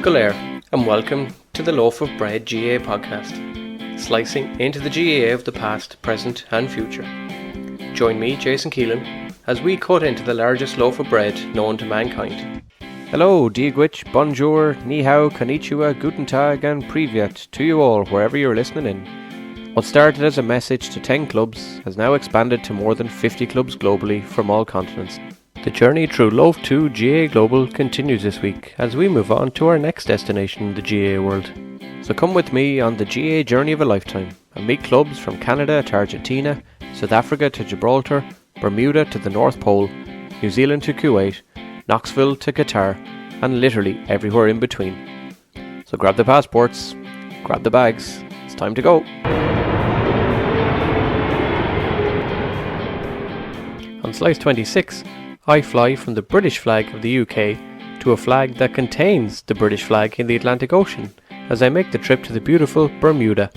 Goater, and welcome to the Loaf of Bread GAA podcast, slicing into the GAA of the past, present and future. Join me, Jason Keelan, as we cut into the largest loaf of bread known to mankind. Hello, Diegwich, bonjour, ni hao, konnichiwa, guten tag and privyet to you all wherever you're listening in. What started as a message to 10 clubs has now expanded to more than 50 clubs globally from all continents. The journey through Loaf 2 GAA Global continues this week as we move on to our next destination in the GAA world. So come with me on the GAA journey of a lifetime and meet clubs from Canada to Argentina, South Africa to Gibraltar, Bermuda to the North Pole, New Zealand to Kuwait, Knoxville to Qatar, and literally everywhere in between. So grab the passports, grab the bags, it's time to go. On Slice 26, I fly from the British flag of the UK to a flag that contains the British flag in the Atlantic Ocean as I make the trip to the beautiful Bermuda.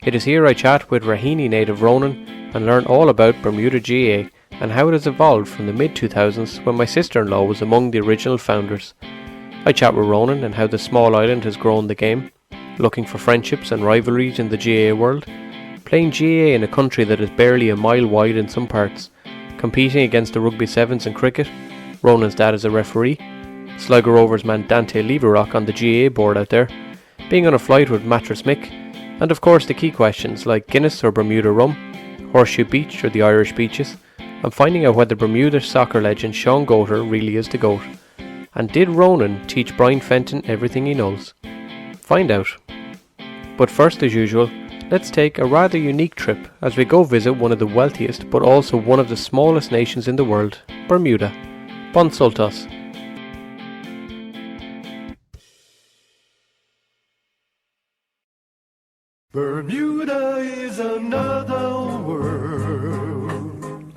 It is here I chat with Raheny native Ronan and learn all about Bermuda GAA and how it has evolved from the mid-2000s when my sister-in-law was among the original founders. I chat with Ronan and how the small island has grown the game, looking for friendships and rivalries in the GAA world, playing GAA in a country that is barely a mile wide in some parts, competing against the rugby sevens and cricket, Ronan's dad is a referee, Sligo Rovers man Dante Leverock on the GAA board out there, being on a flight with Mattress Mick, and of course the key questions like Guinness or Bermuda rum, Horseshoe Beach or the Irish beaches, and finding out whether Bermuda soccer legend Shaun Goater really is the GOAT. And did Ronan teach Brian Fenton everything he knows? Find out. But first, as usual, let's take a rather unique trip as we go visit one of the wealthiest but also one of the smallest nations in the world, Bermuda. Bon Sultas. Bermuda is another world,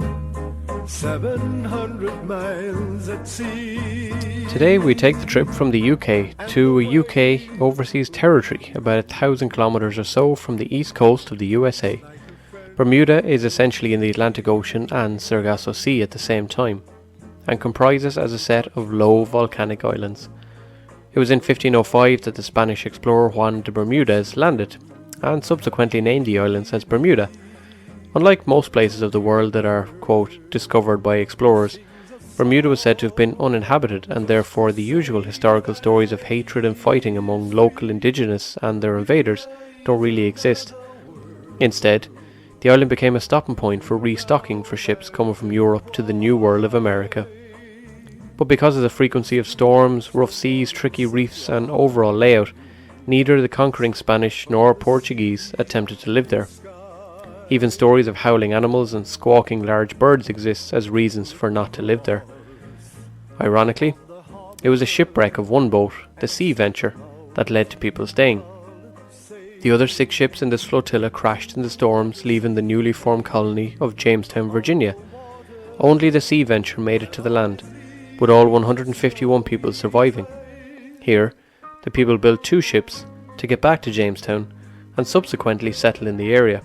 700 miles at sea. Today we take the trip from the UK to a UK overseas territory about 1,000 kilometres or so from the east coast of the USA. Bermuda is essentially in the Atlantic Ocean and Sargasso Sea at the same time, and comprises as a set of low volcanic islands. It was in 1505 that the Spanish explorer Juan de Bermudez landed, and subsequently named the islands as Bermuda. Unlike most places of the world that are, quote, discovered by explorers, Bermuda was said to have been uninhabited, and therefore the usual historical stories of hatred and fighting among local indigenous and their invaders don't really exist. Instead, the island became a stopping point for restocking for ships coming from Europe to the New World of America. But because of the frequency of storms, rough seas, tricky reefs and overall layout, neither the conquering Spanish nor Portuguese attempted to live there. Even stories of howling animals and squawking large birds exist as reasons for not to live there. Ironically, it was a shipwreck of one boat, the Sea Venture, that led to people staying. The other 6 ships in this flotilla crashed in the storms, leaving the newly formed colony of Jamestown, Virginia. Only the Sea Venture made it to the land, with all 151 people surviving. Here, the people built 2 ships to get back to Jamestown and subsequently settle in the area.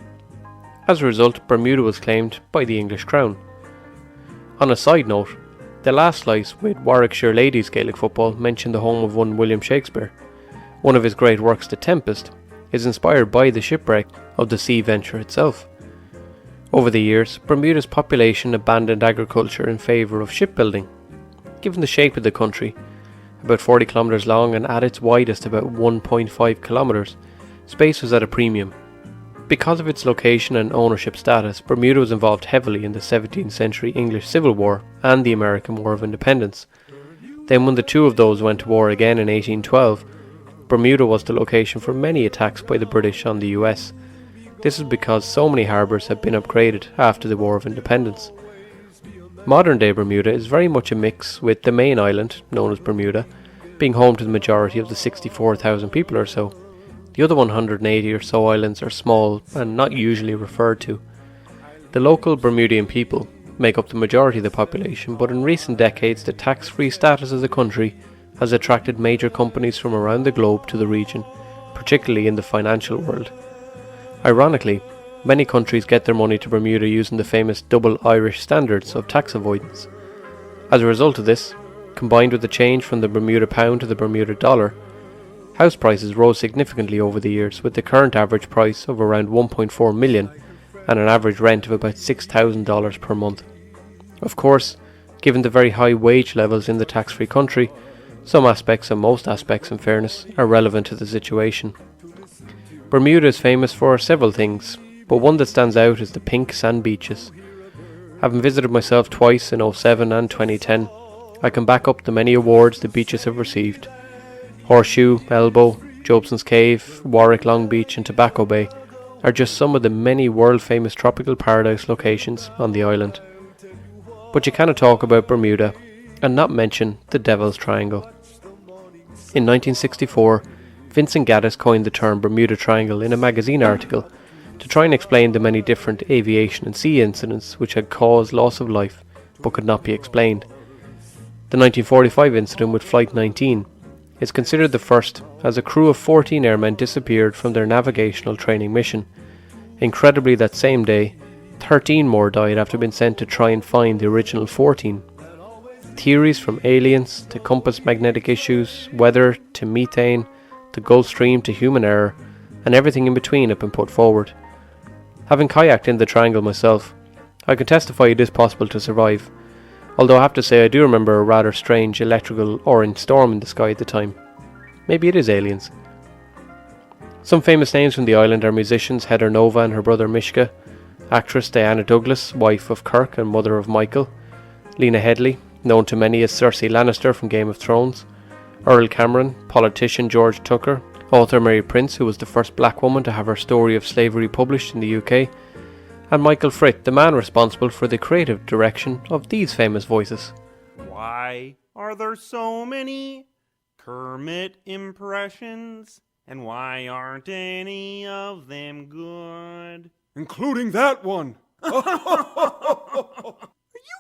As a result, Bermuda was claimed by the English Crown. On a side note, the last slice with Warwickshire ladies Gaelic football mentioned the home of one William Shakespeare. One of his great works, The Tempest, is inspired by the shipwreck of the Sea Venture itself. Over the years, Bermuda's population abandoned agriculture in favour of shipbuilding. Given the shape of the country, about 40 kilometres long and at its widest about 1.5 kilometres, space was at a premium. Because of its location and ownership status, Bermuda was involved heavily in the 17th century English Civil War and the American War of Independence. Then when the two of those went to war again in 1812, Bermuda was the location for many attacks by the British on the US. This is because so many harbours had been upgraded after the War of Independence. Modern day Bermuda is very much a mix, with the main island, known as Bermuda, being home to the majority of the 64,000 people or so. The other 180 or so islands are small and not usually referred to. The local Bermudian people make up the majority of the population, but in recent decades the tax-free status of the country has attracted major companies from around the globe to the region, particularly in the financial world. Ironically, many countries get their money to Bermuda using the famous double Irish standards of tax avoidance. As a result of this, combined with the change from the Bermuda pound to the Bermuda dollar, House prices rose significantly over the years, with the current average price of around 1.4 million and an average rent of about $6,000 per month. Of course, given the very high wage levels in the tax-free country, some aspects, and most aspects in fairness, are relevant to the situation. Bermuda is famous for several things, but one that stands out is the pink sand beaches. Having visited myself twice in 2007 and 2010, I can back up the many awards the beaches have received. Horseshoe, Elbow, Jobson's Cave, Warwick Long Beach and Tobacco Bay are just some of the many world-famous tropical paradise locations on the island. But you cannot talk about Bermuda and not mention the Devil's Triangle. In 1964, Vincent Gaddis coined the term Bermuda Triangle in a magazine article to try and explain the many different aviation and sea incidents which had caused loss of life but could not be explained. The 1945 incident with Flight 19 is considered the first, as a crew of 14 airmen disappeared from their navigational training mission. Incredibly, that same day, 13 more died after being sent to try and find the original 14. Theories from aliens to compass magnetic issues, weather to methane, to Gulf Stream to human error, and everything in between have been put forward. Having kayaked in the triangle myself, I can testify it is possible to survive, although I have to say I do remember a rather strange electrical orange storm in the sky at the time. Maybe it is aliens. Some famous names from the island are musicians Heather Nova and her brother Mishka, actress Diana Douglas, wife of Kirk and mother of Michael, Lena Headey, known to many as Cersei Lannister from Game of Thrones, Earl Cameron, politician George Tucker, author Mary Prince, who was the first black woman to have her story of slavery published in the UK, and Michael Fritt, the man responsible for the creative direction of these famous voices. Why are there so many Kermit impressions? And why aren't any of them good? Including that one. Are you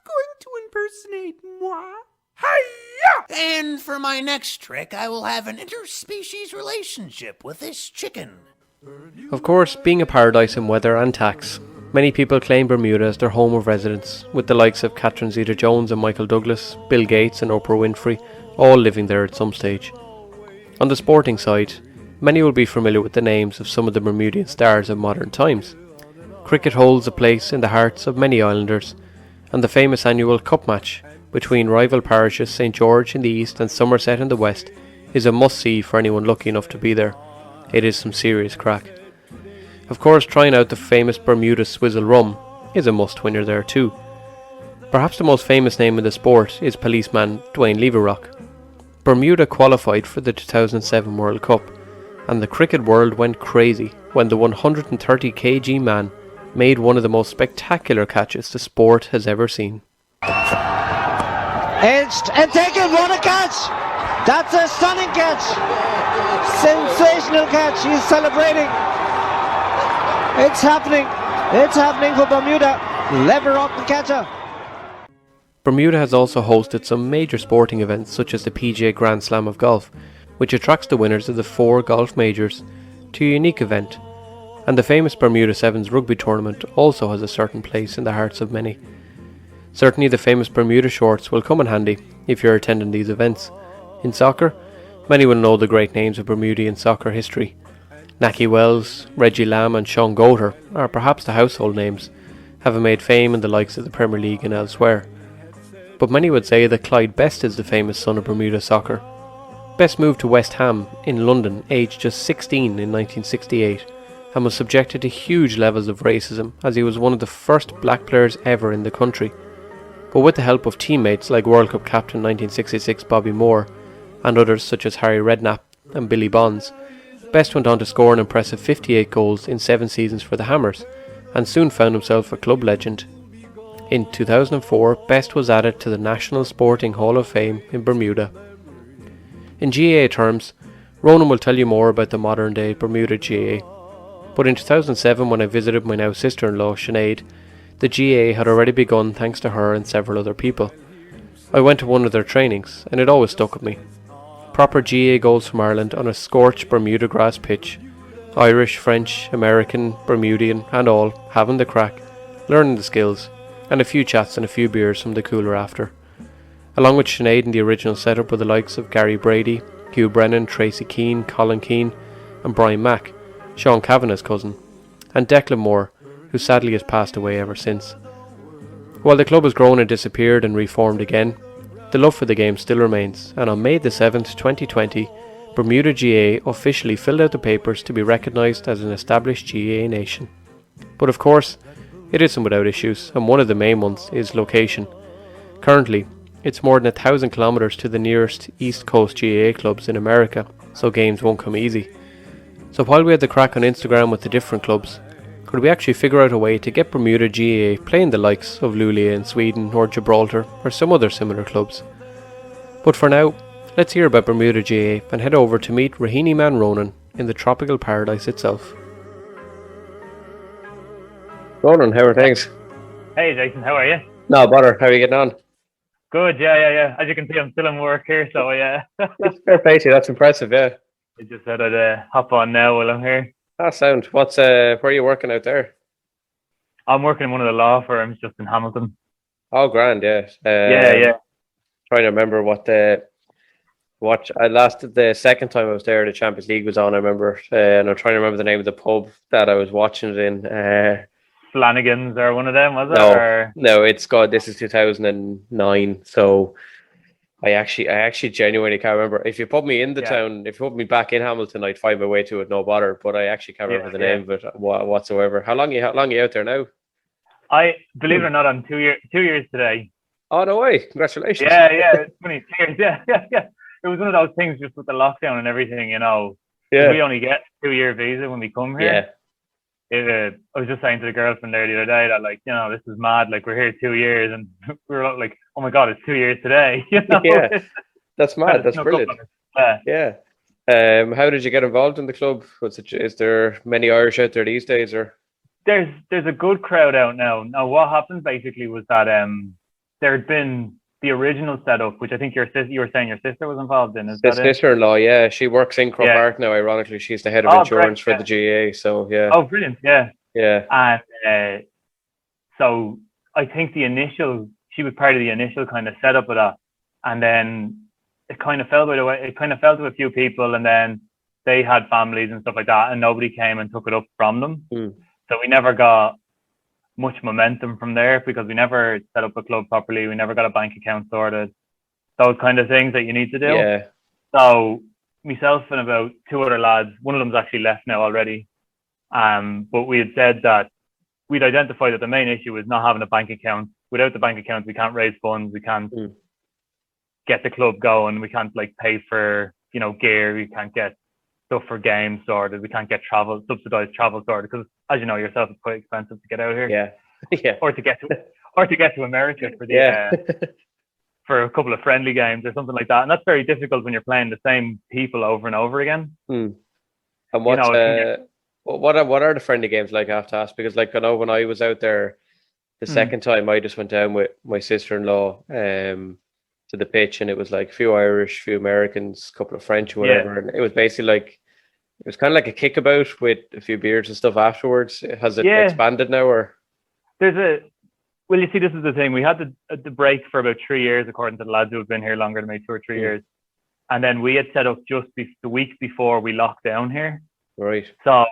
going to impersonate moi? Hiya! And for my next trick, I will have an interspecies relationship with this chicken. Of course, being a paradise in weather and tax, many people claim Bermuda as their home of residence, with the likes of Catherine Zeta-Jones and Michael Douglas, Bill Gates and Oprah Winfrey, all living there at some stage. On the sporting side, many will be familiar with the names of some of the Bermudian stars of modern times. Cricket holds a place in the hearts of many islanders, and the famous annual cup match between rival parishes St George in the east and Somerset in the west is a must-see for anyone lucky enough to be there. It is some serious crack. Of course, trying out the famous Bermuda Swizzle Rum is a must when you're there too. Perhaps the most famous name in the sport is policeman Dante Leverock. Bermuda qualified for the 2007 World Cup, and the cricket world went crazy when the 130 kg man made one of the most spectacular catches the sport has ever seen. Edged and taken, what a catch! That's a stunning catch! Sensational catch, he's celebrating. It's happening for Bermuda. Leverock the catcher. Bermuda has also hosted some major sporting events such as the PGA Grand Slam of Golf, which attracts the winners of the 4 golf majors to a unique event, and the famous Bermuda Sevens rugby tournament also has a certain place in the hearts of many. Certainly the famous Bermuda shorts will come in handy if you're attending these events. In soccer, many will know the great names of Bermudian soccer history. Naki Wells, Reggie Lamb and Shaun Goater are perhaps the household names, having made fame in the likes of the Premier League and elsewhere. But many would say that Clyde Best is the famous son of Bermuda soccer. Best moved to West Ham in London aged just 16 in 1968 and was subjected to huge levels of racism as he was one of the first black players ever in the country. But with the help of teammates like World Cup captain 1966 Bobby Moore and others such as Harry Redknapp and Billy Bonds, Best went on to score an impressive 58 goals in 7 seasons for the Hammers and soon found himself a club legend. In 2004, Best was added to the National Sporting Hall of Fame in Bermuda. In GAA terms, Ronan will tell you more about the modern day Bermuda GAA. But in 2007, when I visited my now sister-in-law Sinead, the GAA had already begun thanks to her and several other people. I went to one of their trainings and it always stuck with me. Proper GAA goals from Ireland on a scorched Bermuda grass pitch. Irish, French, American, Bermudian and all having the crack, learning the skills, and a few chats and a few beers from the cooler after. Along with Sinead in the original setup were the likes of Gary Brady, Hugh Brennan, Tracy Keane, Colin Keane and Brian Mack, Sean Kavanagh's cousin, and Declan Moore, who sadly has passed away ever since. While the club has grown and disappeared and reformed again, the love for the game still remains, and on May the 7th, 2020, Bermuda GAA officially filled out the papers to be recognised as an established GAA nation. But of course, it isn't without issues, and one of the main ones is location. Currently, it's more than 1,000 kilometres to the nearest East Coast GAA clubs in America, so games won't come easy. So while we had the crack on Instagram with the different clubs, could we actually figure out a way to get Bermuda GAA playing the likes of Luleå in Sweden or Gibraltar or some other similar clubs? But for now, let's hear about Bermuda GAA and head over to meet Raheny man Ronan in the tropical paradise itself. Ronan, how are things? Hey Jason, how are you? No bother, how are you getting on? Good, yeah. As you can see, I'm still in work here, so yeah. It's fair play to you, that's impressive, yeah. I just said I'd hop on now while I'm here. That sound. Where are you working out there? I'm working in one of the law firms just in Hamilton. Oh, grand, yeah. Yeah. Trying to remember the second time I was there, the Champions League was on, I remember, and I'm trying to remember the name of the pub that I was watching it in. Flanagan's or one of them, was it? No, this is 2009, so I actually genuinely can't remember. If you put me in the town, if you put me back in Hamilton, I'd find my way to it, no bother, but I actually can't remember the name of it whatsoever. How long are you out there now? I believe it or not, I'm 2 years today. Oh, no way. Congratulations. Yeah, it's funny. 2 years, yeah. It was one of those things just with the lockdown and everything, you know. Yeah. We only get 2-year visa when we come here. Yeah. I was just saying to the girlfriend there the other day that, like, you know, this is mad. Like, we're here 2 years, and we were like, oh my God, it's 2 years today. You know? Yeah, that's mad. That's brilliant. Yeah. How did you get involved in the club? Is there many Irish out there these days, or? There's a good crowd out now. Now, what happened basically was that there had been the original setup, which I think you were saying your sister was involved in. Is that sister-in-law, yeah. She works in Croke Park now, ironically. She's the head of insurance for the GAA, so yeah. Oh, brilliant, yeah. Yeah. And so I think she was part of the initial kind of setup of that. And then it kind of fell by the way. It kind of fell to a few people, and then they had families and stuff like that, and nobody came and took it up from them. So we never got much momentum from there because we never set up a club properly. We never got a bank account sorted. Those kind of things that you need to do. Yeah. So myself and about 2 other lads, one of them's actually left now already. But we had said that we'd identified that the main issue was not having a bank account. Without the bank account, we can't raise funds. We can't get the club going. We can't like pay for, you know, gear. We can't get stuff for games sorted. We can't get subsidized travel sorted because, as you know yourself, it's quite expensive to get out here. Yeah. Or to get to America for the for a couple of friendly games or something like that. And that's very difficult when you're playing the same people over and over again. And what are the friendly games like, I have to ask? Because, like, I know when I was out there the second time, I just went down with my sister-in-law to the pitch, and it was like a few Irish, few Americans, a couple of French, whatever. And it was basically like, it was kind of like a kickabout with a few beers and stuff afterwards. Has it expanded now, or? Well, you see, this is the thing. We had the break for about 3 years, according to the lads who have been here longer than me, 2 or 3 years. And then we had set up just the week before we locked down here. Right. So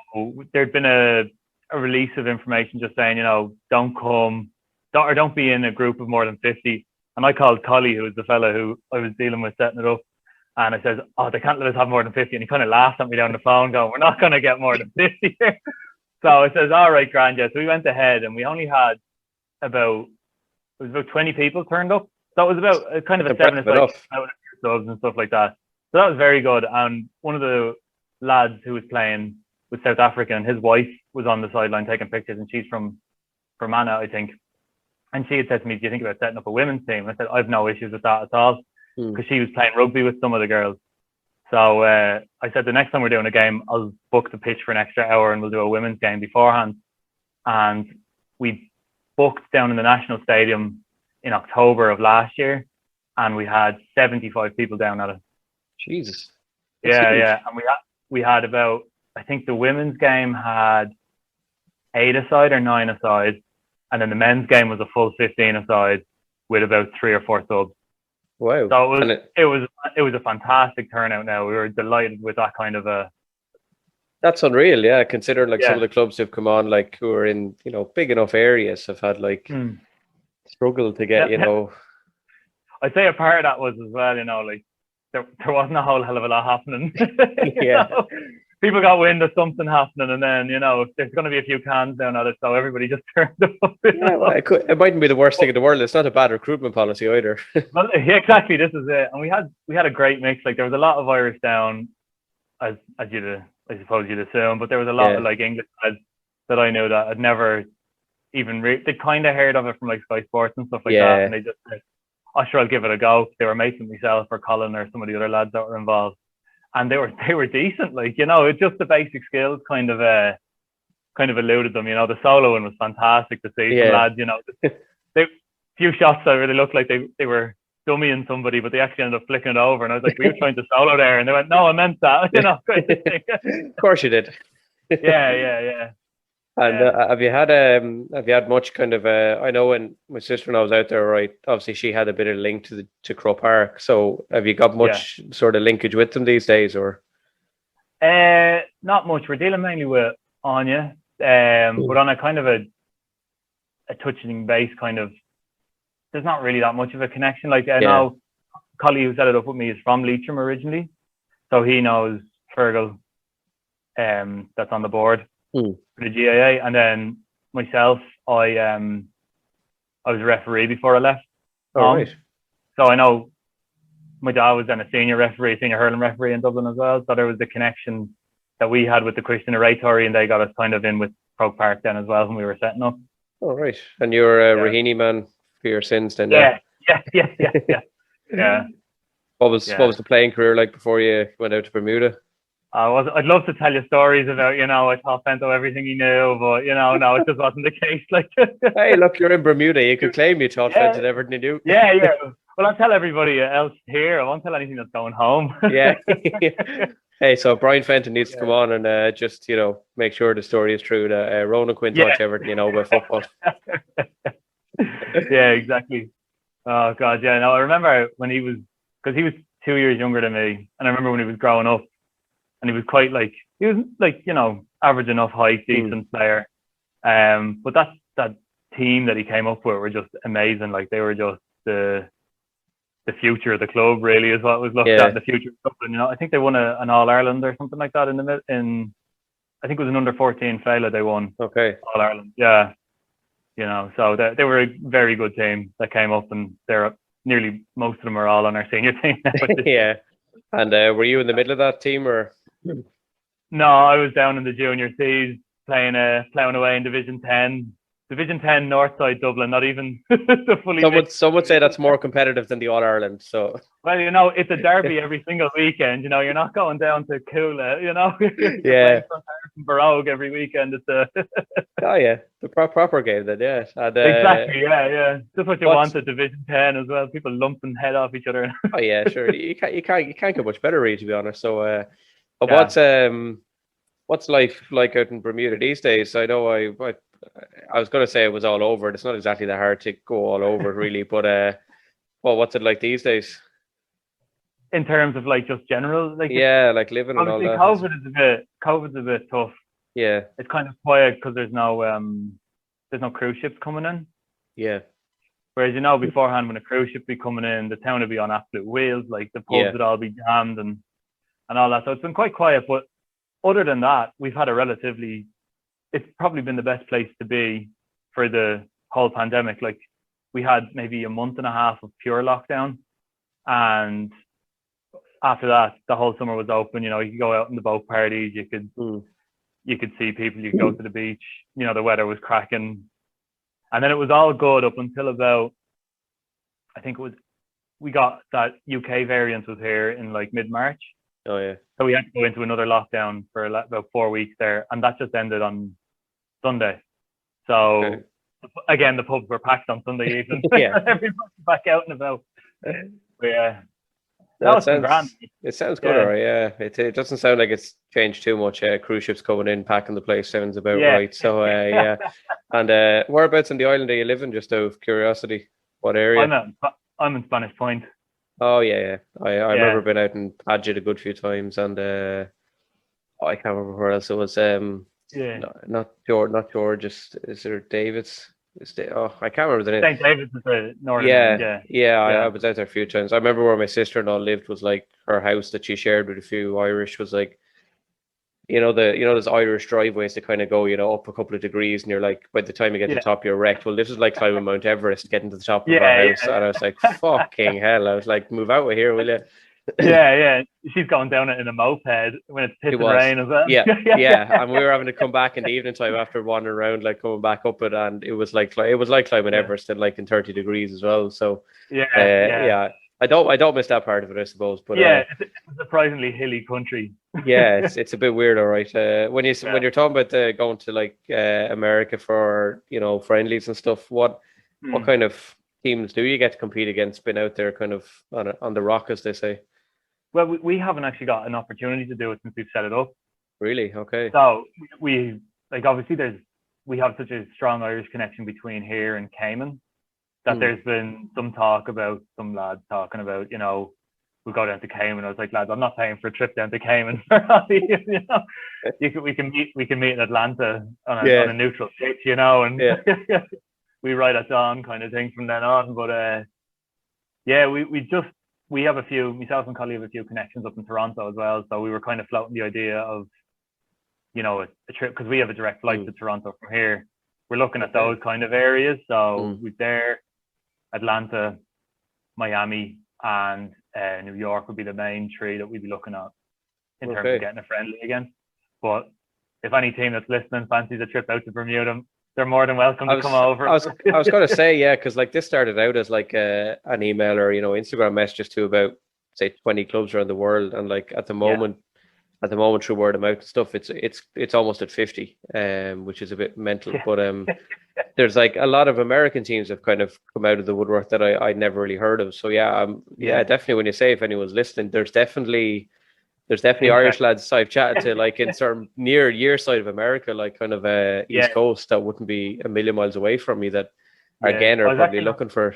there'd been a release of information just saying, you know, don't be in a group of more than 50. And I called Collie, who was the fella who I was dealing with setting it up. And I says, oh, they can't let us have more than 50. And he kind of laughed at me down the phone going, we're not going to get more than 50 here. So I says, all right, grand, yeah. So we went ahead and we only had about 20 people turned up. So it was about kind of a 7-a-side subs and stuff like that. So that was very good. And one of the lads who was playing with South Africa, and his wife was on the sideline taking pictures, and she's from Fermanagh, I think. And she had said to me, do you think about setting up a women's team? And I said, I've no issues with that at all, because she was playing rugby with some of the girls. So I said, the next time we're doing a game, I'll book the pitch for an extra hour and we'll do a women's game beforehand. And we booked down in the National Stadium in October of last year, and we had 75 people down at it. Jesus. Yeah. And we had about, I think the women's game had 8 aside or 9 aside, and then the men's game was a full 15 aside with about 3 or 4 subs. Wow. So it was a fantastic turnout. Now we were delighted with that kind of a. That's unreal, yeah. Considering like some of Yeah. the clubs who've come on, like who are in, big enough areas, have had like struggle to get, Yeah. I'd say a part of that was as well, like there wasn't a whole hell of a lot happening. Yeah. People got wind of something happening, and then there's going to be a few cans down at it, so everybody just turned up. Yeah, well, it mightn't be the worst thing in the world. It's not a bad recruitment policy either. Well, yeah, exactly. This is it, and we had a great mix. Like there was a lot of Irish down, as I suppose you'd assume, but there was a lot of like English lads that I knew that had never even they kind of heard of it from like Sky Sports and stuff like that, and they just said, "Oh, sure, I'll give it a go." They were mates with myself or Colin or some of the other lads that were involved, and they were decent. Like it's just the basic skills kind of eluded them. The soloing was fantastic to see some lads. They few shots that really looked like they were dummying somebody, but they actually ended up flicking it over, and I was like, "We were trying to solo there," and they went, "No, I meant that." Of course you did. Yeah. And have you had much kind of I know when my sister-in-law was out there, right? Obviously, she had a bit of link to Crow Park. So have you got much sort of linkage with them these days, or? Not much. We're dealing mainly with Anya, but on a kind of a touching base kind of. There's not really that much of a connection. Like I know Collie, who set it up with me, is from Leitrim originally, so he knows Fergal, that's on the board for the GAA, and then myself, I was a referee before I left. Right. So I know my dad was then a senior hurling referee in Dublin as well. So there was the connection that we had with the Christian Oratory, and they got us kind of in with Croke Park then as well when we were setting up. Oh, right. And you're a Raheny man for your sins then? Yeah. What was the playing career like before you went out to Bermuda? I'd love to tell you stories about, I taught Fento everything he knew, but, no, it just wasn't the case. Like, hey, look, you're in Bermuda. You could claim you taught Fento everything he knew. Yeah. Well, I'll tell everybody else here. I won't tell anything that's going home. Yeah. Hey, so Brian Fenton needs to come on and just, make sure the story is true that Ronan Quinn taught you everything you know about football. Yeah, exactly. Oh, God, yeah. No, I remember when because he was 2 years younger than me, and I remember when he was growing up, and he was average enough height, decent player. But that team that he came up with were just amazing. Like they were just the future of the club, really, is what was looked at. The future of Dublin. I think they won an All Ireland or something like that in I think it was an under-14 Fela they won. Okay. All Ireland. Yeah. So they were a very good team that came up, and they're nearly most of them are all on our senior team now. Yeah. And were you in the middle of that team, or? No, I was down in the junior C's playing away in Division 10 North Side Dublin, not even the fully. Some would say that's more competitive than the All Ireland. So. Well, it's a derby every single weekend. You're not going down to Coola. Yeah. Barogue every weekend. It's Oh yeah, the proper game then. Yeah. And, exactly. Yeah. Just what you want at Division 10 as well. People lumping head off each other. Oh yeah, sure. You can't get much better, really, to be honest. So, what's life like out in Bermuda these days? I know I was going to say it was all over. It's not exactly that hard to go all over, really. But what's it like these days? In terms of like just general, like like living and all that. COVID's a bit tough. Yeah, it's kind of quiet because there's no cruise ships coming in. Yeah. Whereas beforehand, when a cruise ship be coming in, the town would be on absolute wheels. Like the pubs would all be jammed and all that. So it's been quite quiet. But other than that, we've had it's probably been the best place to be for the whole pandemic. Like we had maybe a month and a half of pure lockdown, and after that, the whole summer was open. You could go out in the boat parties. You could see people. You could go to the beach. The weather was cracking, and then it was all good up until about, I think we got that UK variant was here in like mid-March. Oh yeah. So we had to go into another lockdown for about 4 weeks there, and that just ended on Sunday. So again, the pubs were packed on Sunday evening. Everybody back out and about. But yeah. It sounds good, alright. Yeah, it doesn't sound like it's changed too much. Cruise ships coming in, packing the place sounds about right. So yeah. And whereabouts in the island are you living? Just out of curiosity, what area? I'm in Spanish Point. Oh yeah. I remember being out in Paget a good few times, and I can't remember where else it was. Yeah. No, not George. Is there David's? I can't remember the name. St. David's is the northern end, Yeah, yeah. yeah. I Yeah. was out there a few times. I remember where my sister-in-law lived was like her house that she shared with a few Irish was like those Irish driveways that kind of go up a couple of degrees, and you're like by the time you get to the Yeah. top you're wrecked. Well, this is like climbing Mount Everest, getting to the top of our Yeah, house, and I was like, fucking hell! I was like, move out of here, will you? yeah. She's going down it in a moped when it's It pissing was. rain as well. Yeah, and we were having to come back in the evening time after wandering around, like coming back up it, and it was like climbing Everest and like in 30 degrees as well. So yeah, I don't miss that part of it, I suppose. But it's a surprisingly hilly country. yeah, it's a bit weird, all right. When you're talking about going to like America for friendlies and stuff, what kind of teams do you get to compete against? Been out there kind of on the rock, as they say. Well, we haven't actually got an opportunity to do it since we've set it up. Really? Okay. So we like obviously we have such a strong Irish connection between here and Cayman that there's been some talk about some lads talking about we'll go down to Cayman. I was like, lads, I'm not paying for a trip down to Cayman. We can meet in Atlanta on a neutral pitch, and we ride at dawn kind of thing from then on. But we have myself and Collie have a few connections up in Toronto as well. So we were kind of floating the idea of, a trip, because we have a direct flight to Toronto from here. We're looking at those kind of areas. So we're there, Atlanta, Miami, and New York would be the main three that we'd be looking at in terms of getting a friendly against. But if any team that's listening fancies a trip out to Bermuda, they're more than welcome to come over. I was going to say, yeah, because like this started out as like an email or Instagram messages to about say 20 clubs around the world, and like at the moment through word of mouth and stuff, it's almost at 50, which is a bit mental. But there's like a lot of American teams have kind of come out of the woodwork that I never really heard of. So definitely when you say if anyone's listening, there's definitely Irish lads I've chatted to, like in certain near your side of America, like kind of East Coast, that wouldn't be a million miles away from me, that again are probably looking for.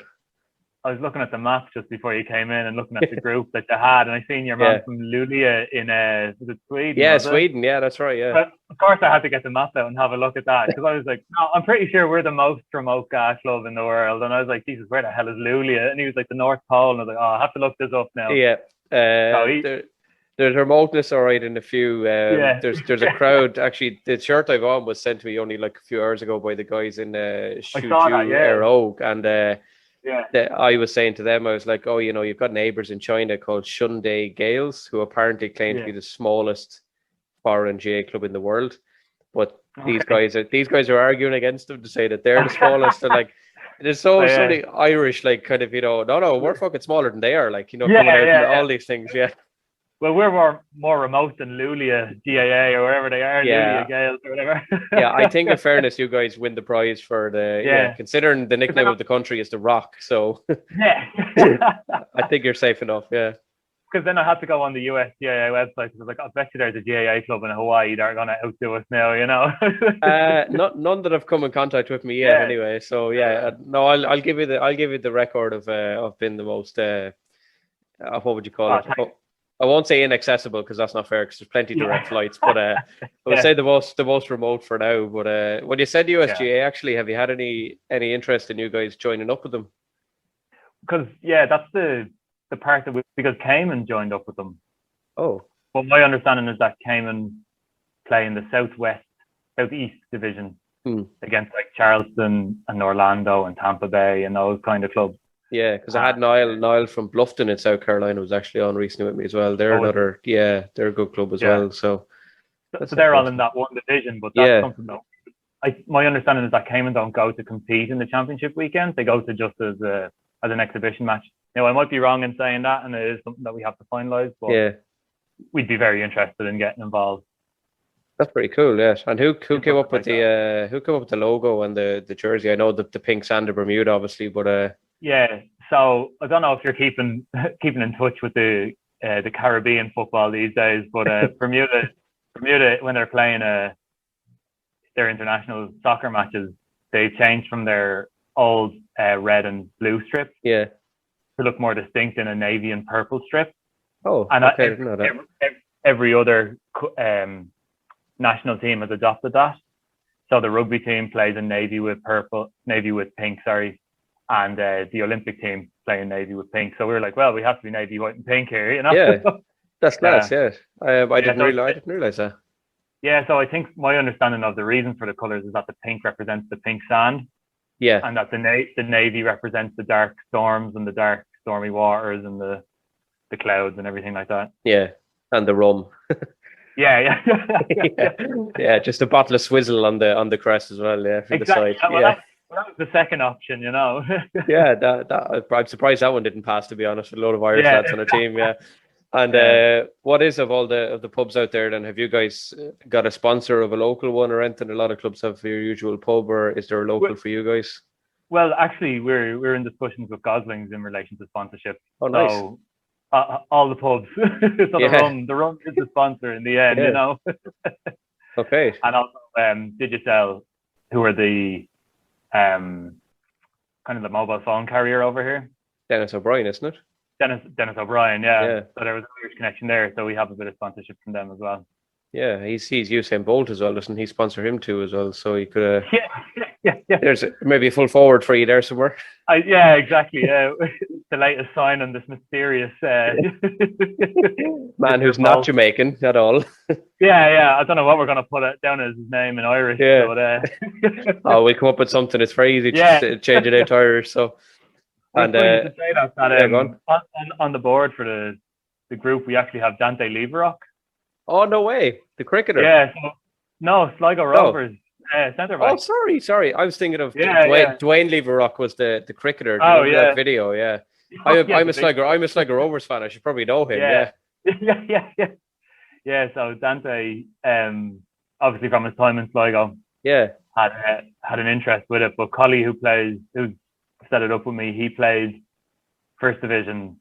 I was looking at the map just before you came in and looking at the group that you had, and I seen your man from Luleå in was it Sweden? Yeah, Sweden. Yeah, that's right. Yeah. But of course, I had to get the map out and have a look at that, because I was like, no, I'm pretty sure we're the most remote GAA club in the world, and I was like, Jesus, where the hell is Luleå? And he was like, the North Pole, and I was like, I have to look this up now. Yeah. There's remoteness, all right, in a few. There's a crowd. Actually, the shirt I've on was sent to me only like a few hours ago by the guys in Air Oak, and I was saying to them, I was like, you've got neighbours in China called Shunde Gales, who apparently claim to be the smallest foreign GA club in the world, but these guys are arguing against them to say that they're the smallest, and like. There's so many Irish, like kind of, no, we're fucking smaller than they are, like, coming out and all these things, Well, we're more remote than Luleå GAA or wherever they are, Luleå Gales or whatever. I think in fairness, you guys win the prize for considering the nickname of the country is the Rock, so I think you're safe enough, Because then I had to go on the US GAA website, because I was like, I bet you there's a GAA club in Hawaii that are going to outdo us now, none that have come in contact with me yet, anyway. So no, I'll give you the record of being the most what would you call it? Thanks. I won't say inaccessible, because that's not fair, because there's plenty of direct flights, but I would say the most remote for now. But when you said USGA, actually, have you had any interest in you guys joining up with them? Because that's the part that because Cayman joined up with them. Oh. But my understanding is that Cayman play in the Southeast division against like Charleston and Orlando and Tampa Bay and those kind of clubs. Yeah, because I had Niall from Bluffton in South Carolina was actually on recently with me as well. They're they're a good club as well. So they're all in that one division, but that's something that my understanding is that Cayman don't go to compete in the championship weekend. They go to just as an exhibition match. Now, I might be wrong in saying that, and it is something that we have to finalise, but we'd be very interested in getting involved. That's pretty cool, yes. And who came up with the logo and the jersey? I know the pinks and the Bermuda, obviously, but so I don't know if you're keeping in touch with the Caribbean football these days, but Bermuda when they're playing their international soccer matches, they changed from their old red and blue strip to look more distinct in a navy and purple strip. Oh, And okay, I didn't know that. every other national team has adopted that. So the rugby team plays in navy with pink, and the Olympic team play in navy with pink. So we were like, well, we have to be navy, white, and pink here, you know? Yeah, that's class. Yeah, I didn't realize that. Yeah, so I think my understanding of the reason for the colours is that the pink represents the pink sand. Yeah, and that the navy represents the dark storms and the dark stormy waters and the clouds and everything like that. Yeah, and the rum. Yeah. Yeah, just a bottle of swizzle on the crest as well. Yeah, from exactly. the side. Well, yeah, that was the second option, you know. yeah. That I'm surprised that one didn't pass. To be honest, with a load of Irish lads on our team. Yeah. And what is of all the pubs out there? Then have you guys got a sponsor of a local one or anything? A lot of clubs have your usual pub, or is there a local for you guys? Well, actually, we're in discussions with Goslings in relation to sponsorship. Oh, nice. So, all the pubs. So the rum is the sponsor in the end, you know. Okay. And also Digicel, who are the kind of the mobile phone carrier over here. Dennis O'Brien, isn't it? Dennis O'Brien, yeah. So there was an Irish connection there, so we have a bit of sponsorship from them as well. Yeah, he's Usain Bolt as well, doesn't he? Sponsor him too as well, so he could. Yeah. There's maybe a full forward for you there somewhere. Yeah, exactly. The latest sign on this mysterious man who's not Jamaican at all. Yeah. I don't know what we're going to put it down as his name in Irish. Yeah. But, oh, we'll come up with something. It's very easy to change it out to Irish. So. And to say that on the board for the group, we actually have Dante Leverock. Oh, no way. The cricketer. Yeah. No, Sligo Rovers. Centre back. Oh, sorry. I was thinking of Dwayne Leverock was the cricketer. Do you remember that video? Yeah. I'm a Sligo Rovers fan. I should probably know him. Yeah. Yeah. So Dante, obviously from his time in Sligo, had an interest with it. But Collie, who set it up with me, he played first division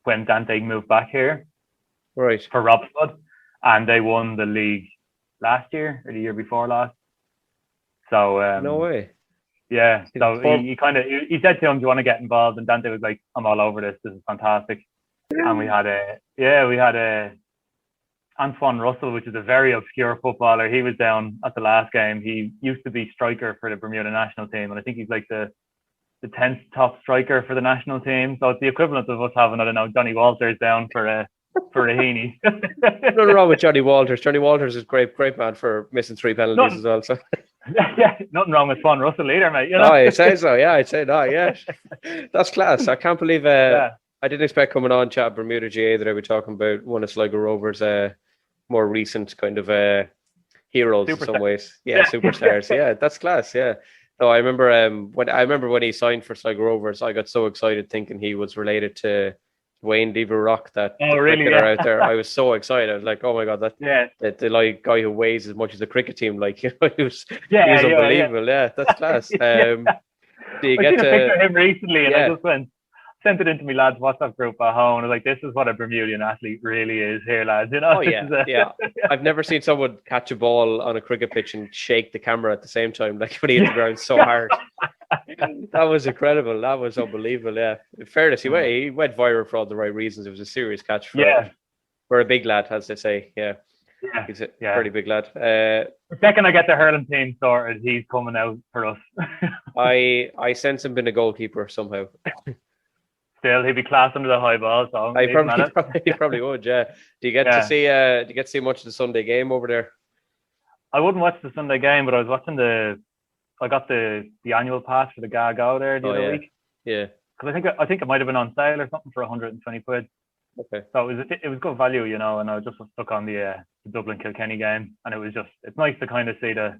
when Dante moved back here, right, for Robswood, and they won the league last year or the year before last. So no way. Yeah. So he said to him, "Do you want to get involved?" And Dante was like, "I'm all over this. This is fantastic." And we had a Antoine Russell, which is a very obscure footballer. He was down at the last game. He used to be striker for the Bermuda national team, and I think he's like the 10th top striker for the national team. So it's the equivalent of us having, I don't know, Johnny Walters down for Raheny. Nothing wrong with Johnny Walters. Johnny Walters is great man for missing 3 penalties as well. So. Yeah, nothing wrong with Swan Russell either, mate. You know? Oh, I'd say so. Yeah, I'd say that. Yeah, that's class. I can't believe. I didn't expect coming on chat Bermuda GAA that I would be talking about one of Sligo Rovers' more recent kind of heroes in some ways. Yeah, superstars. Yeah, that's class. Yeah. So I remember when he signed for Sligo Rovers, I got so excited thinking he was related to Dwayne Leverock, that cricketer out there. I was so excited. I was like, oh my god, the like guy who weighs as much as the cricket team, like, you know, he was unbelievable. Yeah, that's class. Do you get seen a picture of him recently, and I just sent it into my lads' WhatsApp group at home, and I was like, this is what a Bermudian athlete really is here, lads. You know? Oh yeah. I've never seen someone catch a ball on a cricket pitch and shake the camera at the same time, like when he hit the ground so hard. That was incredible. That was unbelievable. Yeah. In fairness, he went viral for all the right reasons. It was a serious catch for a big lad, as they say. Yeah. He's a pretty big lad. The second I get the hurling team sorted, he's coming out for us. I sense him being a goalkeeper somehow. Still, he'd be class under the high ball. So he probably would. Yeah. Do you get to see? Do you get to see much of the Sunday game over there? I wouldn't watch the Sunday game, but I was watching I got the annual pass for the GAA there the other week. Yeah. Because I think it might have been on sale or something for 120 quid. Okay. So it was good value, you know, and I just stuck on the Dublin Kilkenny game, and it's nice to kind of see the,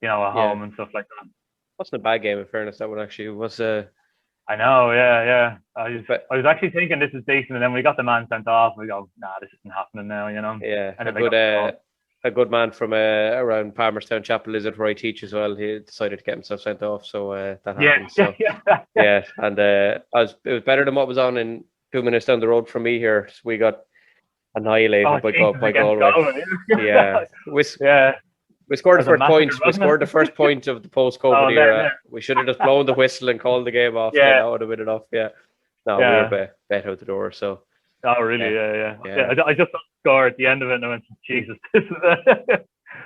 you know, at home and stuff like that. Wasn't a bad game in fairness. That one actually was. I know, yeah. I was actually thinking this is decent, and then we got the man sent off. We go, nah, this isn't happening now, you know. Yeah, and a good man from around Palmerstown Chapel is it where I teach as well. He decided to get himself sent off, so that happened. And it was better than what was on in 2 minutes down the road from me here. So we got annihilated by Galway. We scored the as a first massive point. We development. scored the first point of the post-COVID Oh, era. We should have just blown the whistle and called the game off. Yeah. That would have been enough. Yeah. No, we Yeah. were bet out the door. So Oh, really? Yeah. Yeah. I just scored at the end of it, and I went, Jesus, this is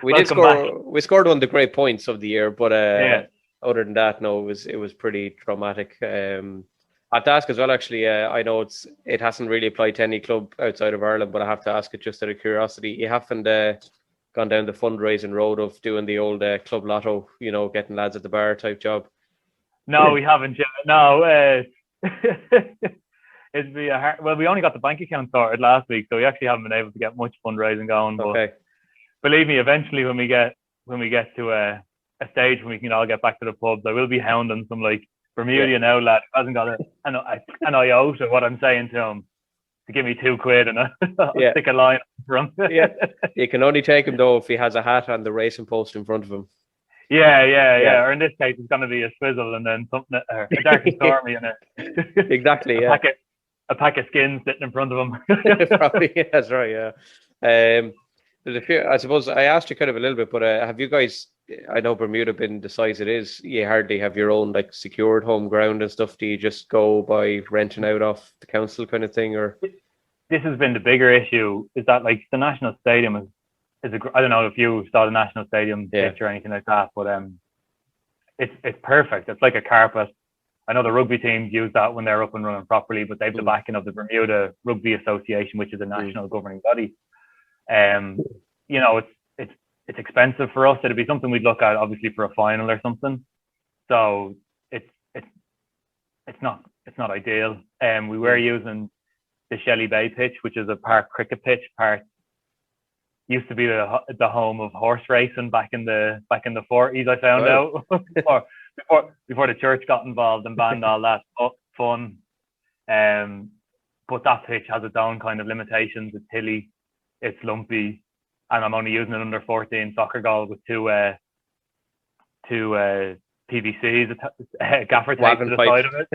we did Welcome score. back. We scored one of the great points of the year, but Yeah. other than that, no, it was pretty traumatic. I have to ask as well. Actually, I know it hasn't really applied to any club outside of Ireland, but I have to ask it just out of curiosity. You haven't gone down the fundraising road of doing the old club lotto, getting lads at the bar type job? No, we haven't yet. No, it'd be well, we only got the bank account sorted last week, so we actually haven't been able to get much fundraising going. But Okay. believe me, eventually when we get to a stage when we can all get back to the pubs, I will be hounding some like Bermuda now lad who hasn't got an iota what I'm saying to him to give me £2 and I'll stick a line from. Yeah, you can only take him though if he has a hat and the racing post in front of him. Yeah. Or in this case, it's going to be a swizzle and then something, a dark and stormy, and Exactly. Yeah. A pack of skins sitting in front of him. Probably, yeah, that's right. Yeah. There's a few. I suppose I asked you kind of a little bit, but have you guys? I know Bermuda being the size it is, you hardly have your own like secured home ground and stuff. Do you just go by renting out off the council kind of thing, or? This has been the bigger issue. Is that like the National Stadium is I don't know if you saw the National Stadium pitch or anything like that, but it's perfect. It's like a carpet. I know the rugby teams use that when they're up and running properly, but they've the backing of the Bermuda Rugby Association, which is a national governing body. It's expensive for us. It'd be something we'd look at obviously for a final or something. So it's not ideal. We were using the Shelley Bay pitch, which is a park cricket pitch. Used to be the home of horse racing back in the 40s. I found out before the church got involved and banned all that fun. But that pitch has its own kind of limitations. It's hilly, it's lumpy, and I'm only using an under 14 soccer goal with two PVCs, gaffer tape to the side of it.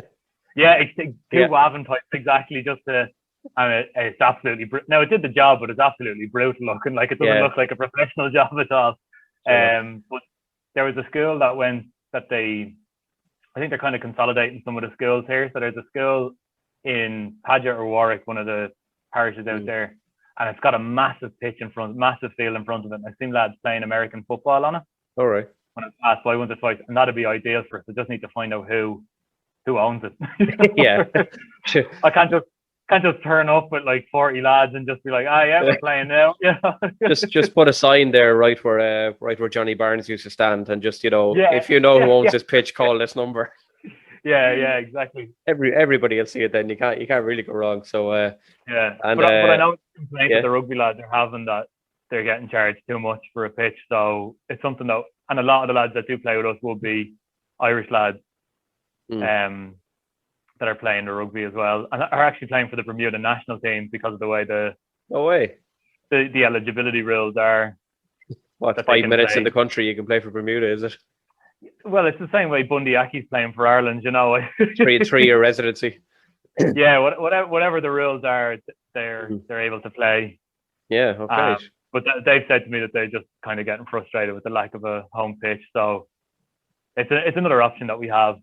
Yeah, it's two Wavin pipes exactly, just to. And it's absolutely now it did the job, but it's absolutely brutal looking. Like it doesn't look like a professional job at all. Sure. But there was a school I think they're kind of consolidating some of the schools here. So there's a school in Paget or Warwick, one of the parishes out there, and it's got a massive pitch massive field in front of it. And I've seen lads playing American football on it. All right. When I passed by once or twice, and that'd be ideal for us. I just need to find out who owns it. Yeah. I can't just turn up with like 40 lads and just be like, we're playing now. just put a sign there right where Johnny Barnes used to stand, and just if who owns this pitch, call this number. Yeah, exactly. Everybody will see it then. You can't really go wrong. So and but I know complaints that the rugby lads are having that they're getting charged too much for a pitch. So it's something that, and a lot of the lads that do play with us will be Irish lads. That are playing the rugby as well, and are actually playing for the Bermuda national team because of the way the eligibility rules are. What, 5 minutes in the country you can play for Bermuda, is it? Well, it's the same way Bundy Aki's playing for Ireland, 3-year residency. Yeah, whatever the rules are, they're able to play. Yeah, okay. But they've said to me that they're just kind of getting frustrated with the lack of a home pitch, so it's another option that we have.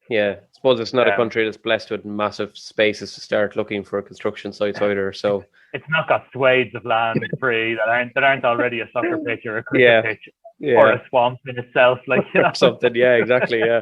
Yeah, I suppose it's not a country that's blessed with massive spaces to start looking for construction sites either. So it's not got swathes of land free that aren't already a soccer pitch or a cricket pitch or a swamp in itself, like or something. Yeah, exactly. Yeah.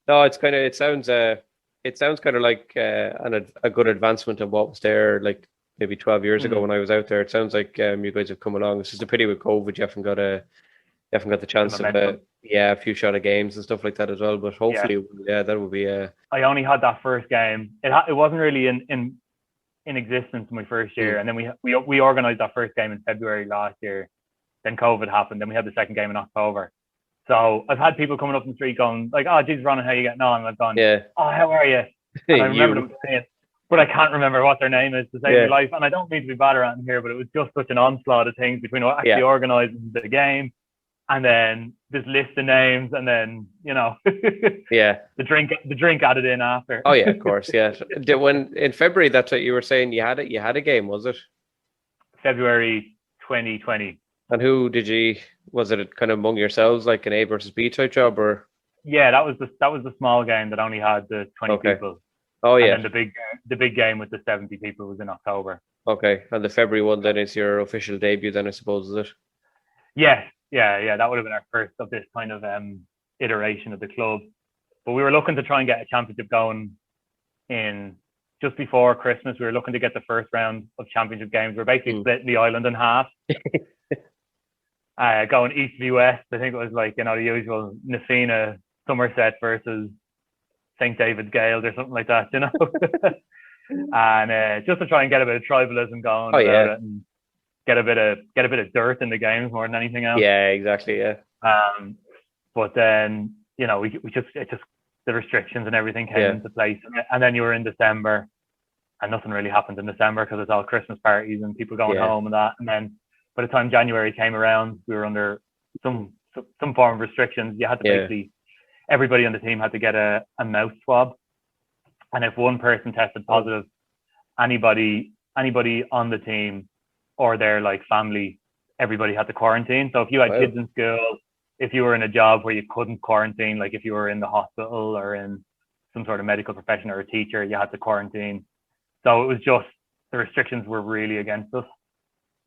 No, it sounds kind of like a good advancement of what was there like maybe 12 years ago when I was out there. It sounds like you guys have come along. It's just a pity with COVID you haven't got the chance of a few shot of games and stuff like that as well. But hopefully, that would be. I only had that first game. It wasn't really in existence in my first year, and then we organised that first game in February last year. Then COVID happened. Then we had the second game in October. So I've had people coming up in the street going like, "Oh, Jesus, Ronan, how you getting on?" And I've gone, "Oh, how are you?" And I remember them saying, but I can't remember what their name is to save my life. And I don't mean to be bad around here, but it was just such an onslaught of things between actually organising the game. And then this list of names, and then the drink added in after. Oh yeah, of course, yeah. When in February, that's what you were saying. You had a game, was it? February 2020. And who was it kind of among yourselves, like an A versus B type job, or? Yeah, that was the small game that only had the 20 people. Oh yeah. And then the big game with the 70 people was in October. Okay, and the February one then is your official debut then, I suppose, is it? Yeah. That would have been our first of this kind of iteration of the club. But we were looking to try and get a championship going in just before Christmas. We were looking to get the first round of championship games. We're basically splitting the island in half. Going east v west. I think it was like, the usual Nafina Somerset versus St. David's Gales or something like that, and just to try and get a bit of tribalism going and get a bit of dirt in the games more than anything else. Yeah, exactly. Yeah. But then we just the restrictions and everything came into place, and then you were in December, and nothing really happened in December because it's all Christmas parties and people going home and that. And then by the time January came around, we were under some form of restrictions. You had to basically, everybody on the team had to get a mouth swab, and if one person tested positive, anybody on the team or their like family, everybody had to quarantine. So if you had kids in school, if you were in a job where you couldn't quarantine, like if you were in the hospital or in some sort of medical profession or a teacher, you had to quarantine. So it was just, the restrictions were really against us.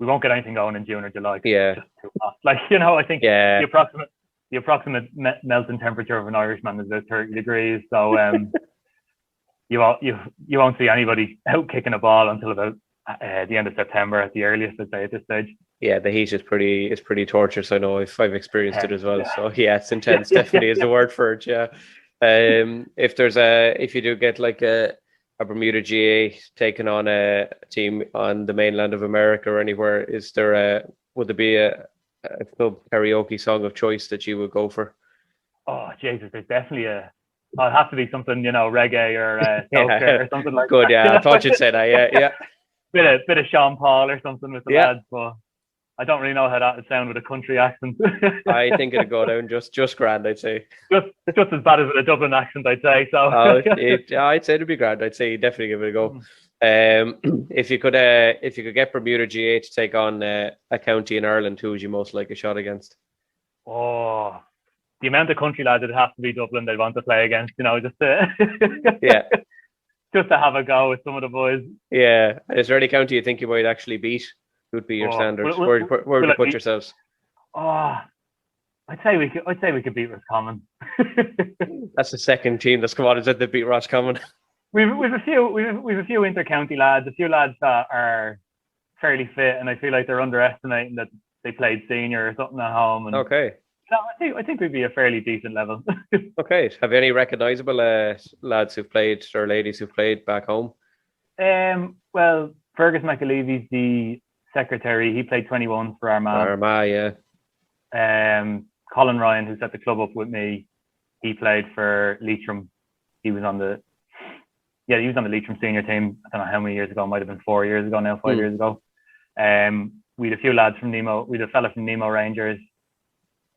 We won't get anything going in June or July. Yeah. It's just too hot. Like, I think the approximate melting temperature of an Irishman is about 30 degrees. So you won't see anybody out kicking a ball until about the end of September at the earliest, I'd say, at this stage. Yeah, the heat is pretty torturous. I know I've experienced it as well. Yeah. So yeah, it's intense. Definitely is the word for it. Yeah. If you do get like a Bermuda GAA taking on a team on the mainland of America or anywhere, would there be a club karaoke song of choice that you would go for? Oh Jesus, there's definitely it'll have to be something, reggae or soca or something like that. Good, yeah. I thought you'd say that, yeah. Bit of Sean Paul or something with the lads, but I don't really know how that would sound with a country accent. I think it'd go down just grand, I'd say. Just as bad as with a Dublin accent, I'd say. So I'd say it'd be grand. I'd say definitely give it a go. If you could get Bermuda GAA to take on a county in Ireland, who would you most like a shot against? Oh, the amount of country lads it'd have to be Dublin they'd want to play against, just to just to have a go with some of the boys. Yeah. Is there any county you think you might actually beat? Who would be your standards? Where would you put yourselves? Oh, I'd say we could beat Roscommon. That's the second team that's come on. Is that they beat Roscommon? We've a few inter-county lads, a few lads that are fairly fit, and I feel like they're underestimating that they played senior or something at home. And okay. No, I think we'd be a fairly decent level. Okay. Have you any recognisable lads who've played or ladies who've played back home? Well, Fergus McAlevy's the secretary. He played 21 for Armagh. Armagh, yeah. Colin Ryan, who set the club up with me, he played for Leitrim. He was on the Leitrim senior team. I don't know how many years ago. It might have been 4 years ago now, 5 years ago. We had a few lads from Nemo. We had a fella from Nemo Rangers.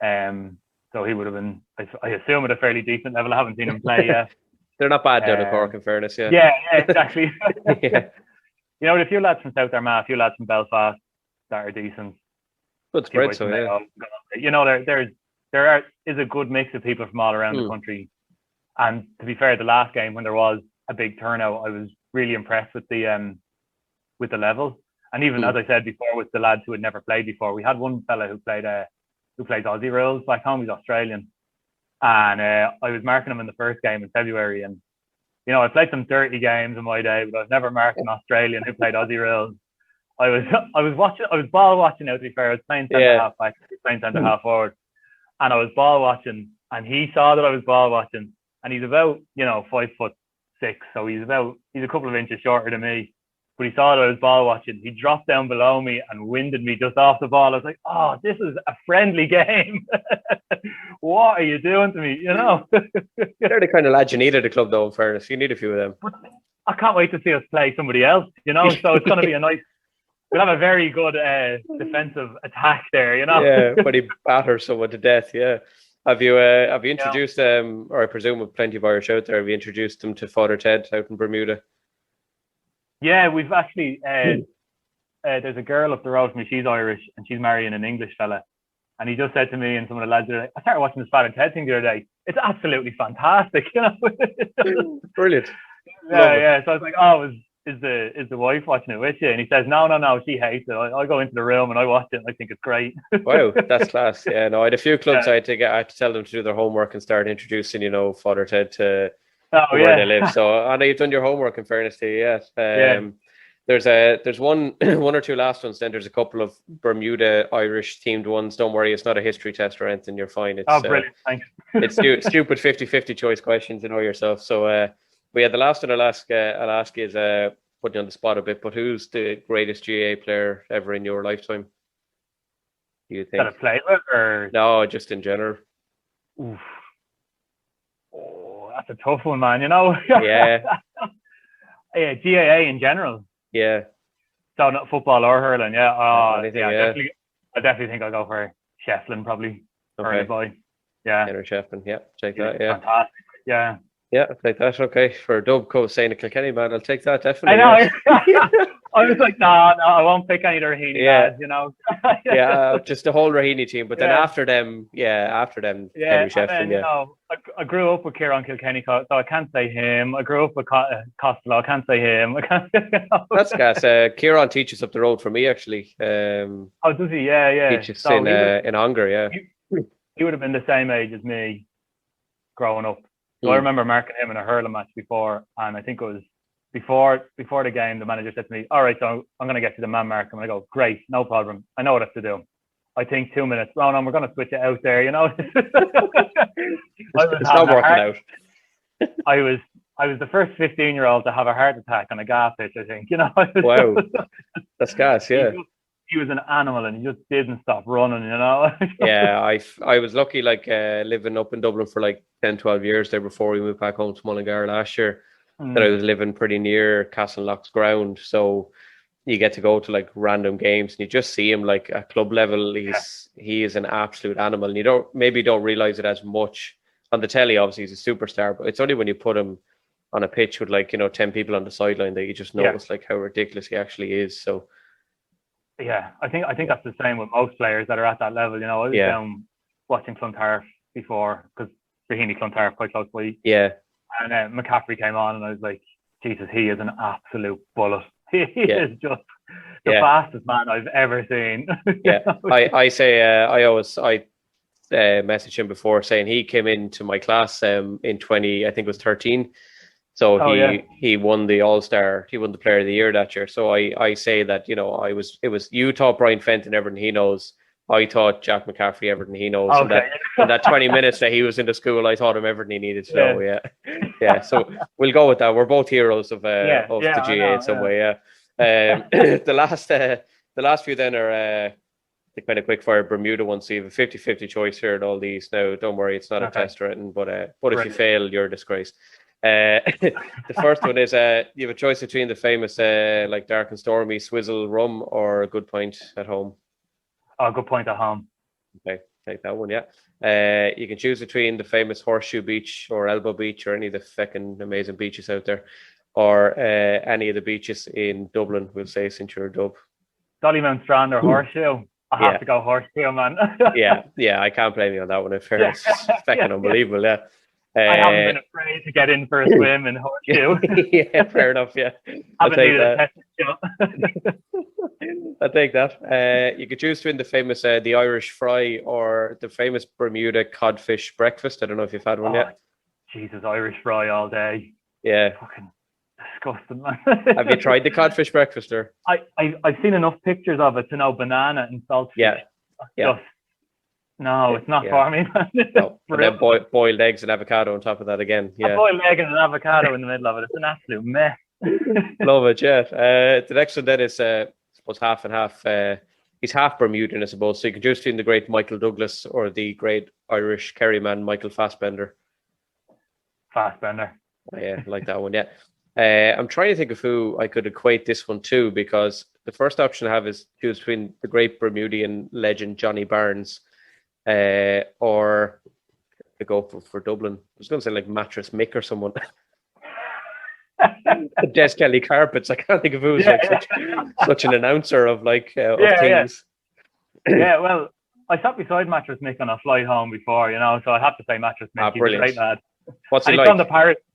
So he would have been, I assume, at a fairly decent level. I haven't seen him play yet. They're not bad down in Cork, in fairness, yeah. Yeah, exactly. A few lads from South Armagh, a few lads from Belfast that are decent. Good spread, so yeah. There is a good mix of people from all around the country. And to be fair, the last game when there was a big turnout, I was really impressed with the level. And even as I said before, with the lads who had never played before, we had one fella who plays Aussie rules back home. He's Australian, and I was marking him in the first game in February. And I played some dirty games in my day, but I've never marked an Australian who played Aussie rules. I was ball watching out, to be fair. I was playing centre half back, playing centre half forward, and I was ball watching, and he saw that I was ball watching, and he's about 5'6", so he's a couple of inches shorter than me. But he saw that I was ball watching. He dropped down below me and winded me just off the ball. I was like, oh, this is a friendly game. What are you doing to me? They're the kind of lads you need at the club, though, in fairness. You need a few of them. I can't wait to see us play somebody else, So it's going to be we'll have a very good defensive attack there, Yeah, but he batters someone to death, yeah. Have you introduced them, or I presume with plenty of Irish out there, have you introduced them to Father Ted out in Bermuda? Yeah, we've actually, there's a girl up the road from me. She's Irish and she's marrying an English fella. And he just said to me and some of the lads, I started watching this Father Ted thing the other day. It's absolutely fantastic, you know. Brilliant. Yeah. So I was like, oh, is the wife watching it with you? And he says, no, she hates it. I go into the room and I watch it and I think it's great. Wow, that's class. Yeah, no, I had a few clubs I had to tell them to do their homework and start introducing, Father Ted to where they live. So I know you've done your homework, in fairness to you, There's one or two last ones, then there's a couple of Bermuda Irish themed ones. Don't worry, it's not a history test or anything, you're fine. It's brilliant, thanks. It's stupid 50-50 choice questions, yourself. So the last one I'll ask is putting you on the spot a bit, but who's the greatest GAA player ever in your lifetime, do you think? That I played with, or? No, just in general. Oof. Oh, that's a tough one, man, Yeah. Yeah, GAA in general. Yeah. So not football or hurling, yeah. I definitely think I'll go for Shefflin, probably. Okay. Boy. Yeah. Henry Shefflin, yeah. Take that, yeah. Fantastic, yeah. Yeah, I'll take that. Okay, for a dub coach saying a Kilkenny man, I'll take that definitely. I know. Yeah. I was like, no, I won't pick any of the Raheny lads, Yeah, just the whole Raheny team. But then after them, Henry Shefflin, then, I grew up with Kieran Kilkenny, so I can't say him. I grew up with Costello, I can't say him. That's gas. Kieran teaches up the road from me, actually. Oh, does he? Yeah. Teaches in Ongar, yeah. He would have been the same age as me growing up. So I remember marking him in a hurling match before, and I think it was before the game, the manager said to me, all right, so I'm going to get you the man mark. And I go, great, no problem. I know what I have to do. I think 2 minutes. Ronan, we're going to switch it out there, It's not working out. I was the first 15-year-old to have a heart attack on a GAA pitch, I think, Wow. That's gas, yeah. He was an animal and he just didn't stop running, Yeah, I was lucky, living up in Dublin for 10, 12 years there before we moved back home to Mullingar last year, that I was living pretty near Castlelock's ground. So you get to go to random games and you just see him at club level. He is an absolute animal, and you don't realize it as much on the telly. Obviously, he's a superstar, but it's only when you put him on a pitch with 10 people on the sideline that you just notice how ridiculous he actually is. So. Yeah, I think that's the same with most players that are at that level. I was down watching Clontarf before, because Raheny Clontarf quite close by. Yeah. And McCaffrey came on, and I was like, Jesus, he is an absolute bullet. He is just the fastest man I've ever seen. Yeah, I say I messaged him before saying he came into my class in 2013. So he won the All-Star, he won the Player of the Year that year. So I say that, you taught Brian Fenton everything he knows. I taught Jack McCaffrey everything he knows. Okay. And that 20 minutes that he was in the school, I taught him everything he needed to know. Yeah. So we'll go with that. We're both heroes of the GAA in some way. Yeah. The last few then are the kind of quick fire Bermuda ones. So you have a 50-50 choice here in all these. Now, don't worry, it's not a test or anything, but if you fail, you're a disgrace. The first one is you have a choice between the famous dark and stormy Swizzle rum or a Good Pint at home. Oh, Good Pint at home. Okay, take that one. Yeah. You can choose between the famous Horseshoe Beach or Elbow Beach or any of the feckin' amazing beaches out there, or any of the beaches in Dublin. We'll say, since you're a dub. Dollymount Strand or Horseshoe. I have to go Horseshoe, man. yeah. I can't blame you on that one. In fairness, feckin' unbelievable. Yeah. I haven't been afraid to get in for a swim in Horseshoe. Yeah, fair enough. Yeah, I'll take that. I'll take that. You could choose between the famous the Irish fry or the famous Bermuda codfish breakfast. I don't know if you've had one yet. Jesus, Irish fry all day. Yeah, fucking disgusting, man. Have you tried the codfish breakfast, or? I've seen enough pictures of it to know banana and salt fish. Yeah. No, it's not for me. No. And then boiled eggs and avocado on top of that again. Yeah. A boiled egg and an avocado in the middle of it. It's an absolute mess. Love it, yeah. The next one then is, I suppose, half and half. He's half Bermudan, I suppose. So you can choose between the great Michael Douglas or the great Irish Kerry man, Michael Fassbender. Fassbender. Yeah, I like that one, yeah. I'm trying to think of who I could equate this one to, because the first option I have is choose between the great Bermudian legend Johnny Barnes or to go for Dublin. I was going to say Mattress Mick or someone. Des Kelly carpets. I can't think of who's such an announcer of of things. Yeah, well, I sat beside Mattress Mick on a flight home before, so I have to say Mattress Mick. He's a great lad. What's he like?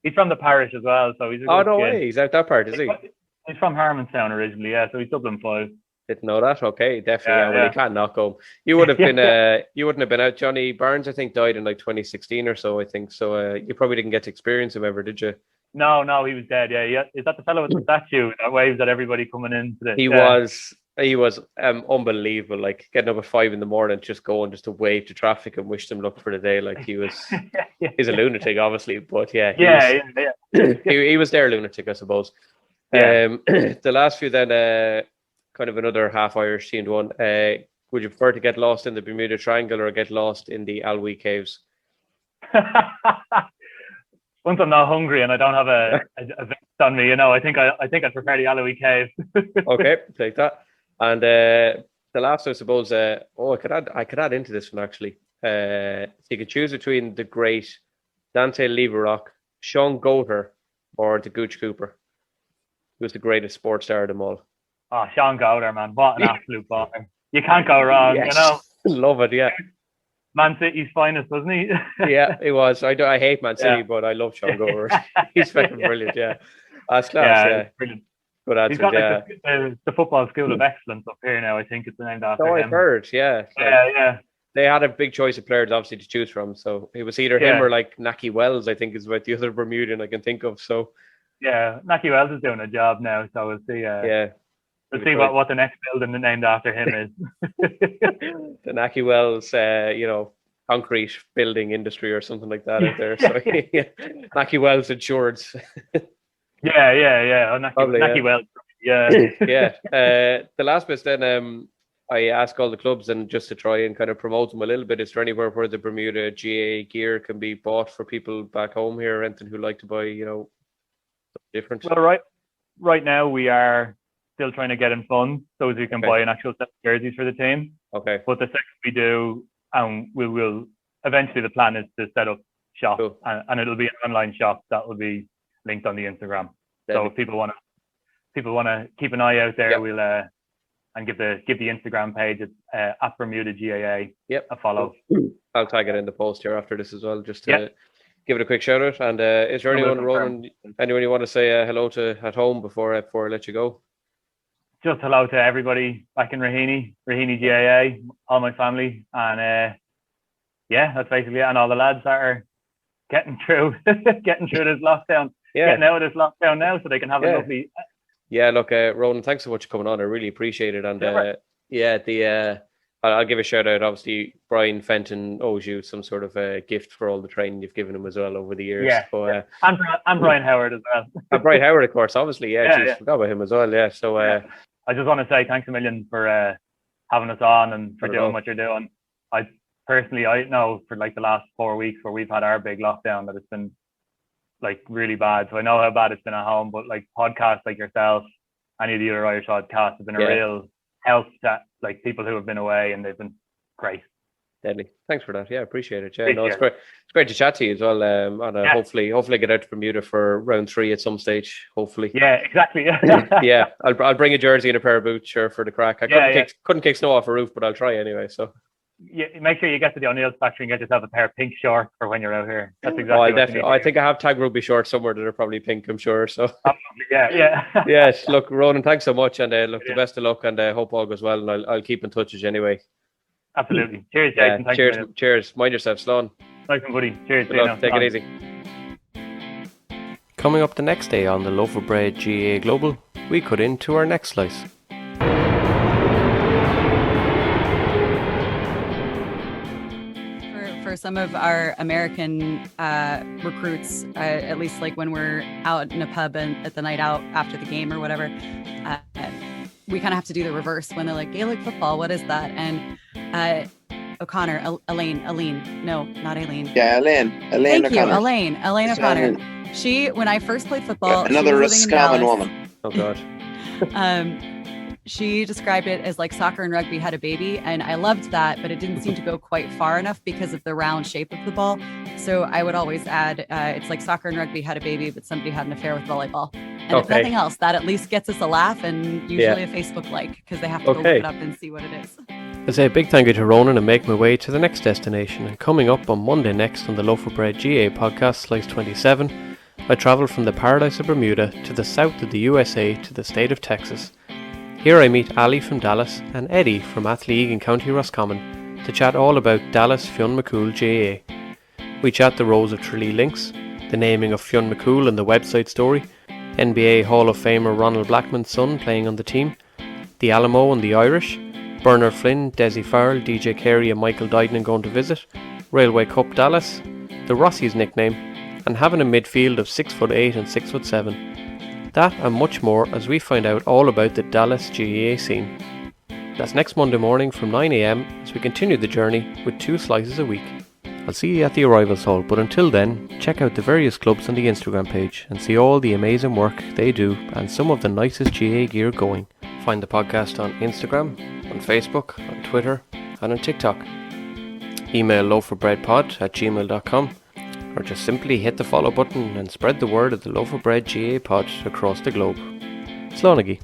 He's from the parish as well, so he's a good kid. Way. He's out that part, is he? He's from Harmonstown originally, yeah, so he's Dublin 5. Didn't know that. Okay, definitely. Well, you can't knock home. You would have been. You wouldn't have been out. Johnny Barnes, I think, died in 2016 or so. I think so. You probably didn't get to experience him ever, did you? No, he was dead. Yeah. Is that the fellow with the statue that waves at everybody coming in today? He was unbelievable. Like getting up at 5 a.m, just going to wave to traffic and wish them luck for the day. Like he was. He's a lunatic, obviously, but he was their lunatic, I suppose. Yeah. The last few then. Kind of another half Irish teamed one. Would you prefer to get lost in the Bermuda Triangle or get lost in the Alwi Caves? Once I'm not hungry and I don't have a vest on me, I think I prefer the Alwi Caves. Okay, take that. And the last, I suppose. I could add into this one actually. So you could choose between the great Dante Leverock, Shaun Goater, or the Gooch Cooper, who was the greatest sports star of them all. Oh, Shaun Goater, man. What an absolute baller. You can't go wrong, Love it, yeah. Man City's finest, wasn't he? Yeah, he was. I hate Man City, but I love Shaun Goater. He's fucking brilliant, yeah. That's class, yeah. Brilliant. Good answer, He's got the Football School of Excellence up here now, I think it's named after him. I've heard, yeah. Yeah. They had a big choice of players, obviously, to choose from. So it was either him or Naki Wells, I think, is about the other Bermudian I can think of. So yeah, Naki Wells is doing a job now, so we'll see. We'll see what the next building named after him is. The Naki Wells, concrete building industry or something like that out there. So Naki Wells Insurance. Yeah. Naki Wells. Yeah. The last bit then, I ask all the clubs and just to try and kind of promote them a little bit. Is there anywhere where the Bermuda GAA gear can be bought for people back home here or anything who like to buy, different? Well, right now we are still trying to get in funds so as we can buy an actual set of jerseys for the team. Okay. But the second we do, we will eventually, the plan is to set up shop, and it'll be an online shop that will be linked on the Instagram. So if people want to keep an eye out there, we'll and give the Instagram page at Bermuda GAA a follow. I'll tag it in the post here after this as well, just to give it a quick shout out. And is there anyone you want to say hello to at home before I let you go? Just hello to everybody back in Raheny GAA, all my family, and that's basically it. And all the lads that are getting through this lockdown, getting out of this lockdown now, so they can have a lovely. Yeah, look, Ronan, thanks so much for coming on. I really appreciate it. And I'll give a shout out. Obviously, Brian Fenton owes you some sort of a gift for all the training you've given him as well over the years. Yeah, but, and Brian Howard as well. And Brian Howard, of course, obviously. Forgot about him as well. Yeah, so I just want to say thanks a million for having us on and for doing what you're doing. I know for the last 4 weeks where we've had our big lockdown that it's been really bad. So I know how bad it's been at home, but podcasts like yourself, any of the other Irish podcasts have been a real help to people who have been away, and they've been great. Deadly. Thanks for that. Yeah, appreciate it. Yeah, no, it's great. It's great to chat to you as well. Hopefully get out to Bermuda for round 3 at some stage. Hopefully. Yeah, exactly. Yeah, I'll bring a jersey and a pair of boots for the crack. I couldn't kick snow off a roof, but I'll try anyway. So. Yeah, make sure you get to the O'Neill's factory and get yourself a pair of pink shorts for when you're out here. That's exactly. I think I have tag rugby shorts somewhere that are probably pink, I'm sure. So. Yeah. Yes. Look, Ronan, thanks so much, and the best of luck, and hope all goes well. And I'll keep in touch with you anyway. Absolutely. Cheers, Jason. Cheers. Mind yourself, Sloan. Nice one, buddy. Cheers. Good luck. Take it easy. Coming up the next day on the Loaf of Bread GAA Global, we cut into our next slice. For some of our American recruits, at least when we're out in a pub and at the night out after the game or whatever, we kind of have to do the reverse when they're like, Gaelic football, what is that? And Elaine. No, not Aileen. Yeah, Elaine Thank O'Connor. You, Elaine O'Connor. She, when I first played football, another Roscommon woman. Oh God. She described it as soccer and rugby had a baby, and I loved that, but it didn't seem to go quite far enough because of the round shape of the ball. So I would always add, it's like soccer and rugby had a baby, but somebody had an affair with volleyball. And if nothing else, that at least gets us a laugh and usually a Facebook like, because they have to go look it up and see what it is. I say a big thank you to Ronan and make my way to the next destination. And coming up on Monday next on the Loaf of Bread GAA podcast, Slice 27, I travel from the paradise of Bermuda to the south of the USA to the state of Texas. Here I meet Ali from Dallas and Eddie from Athleague in County Roscommon to chat all about Dallas Fionn McCool GAA. We chat the Rose of Tralee links, the naming of Fionn McCool and the website story, NBA Hall of Famer Ronald Blackman's son playing on the team, the Alamo and the Irish, Bernard Flynn, Desi Farrell, DJ Carey and Michael Dydnan going to visit, Railway Cup Dallas, the Rossies nickname, and having a midfield of 6'8" and 6'7". That and much more as we find out all about the Dallas GAA scene. That's next Monday morning from 9 AM as we continue the journey with 2 slices a week. I'll see you at the arrivals hall, but until then, check out the various clubs on the Instagram page and see all the amazing work they do and some of the nicest GAA gear going. Find the podcast on Instagram, on Facebook, on Twitter and on TikTok. Email loafofbreadpod@gmail.com or just simply hit the follow button and spread the word of the Loaf of Bread GAA pod across the globe. Slánagí.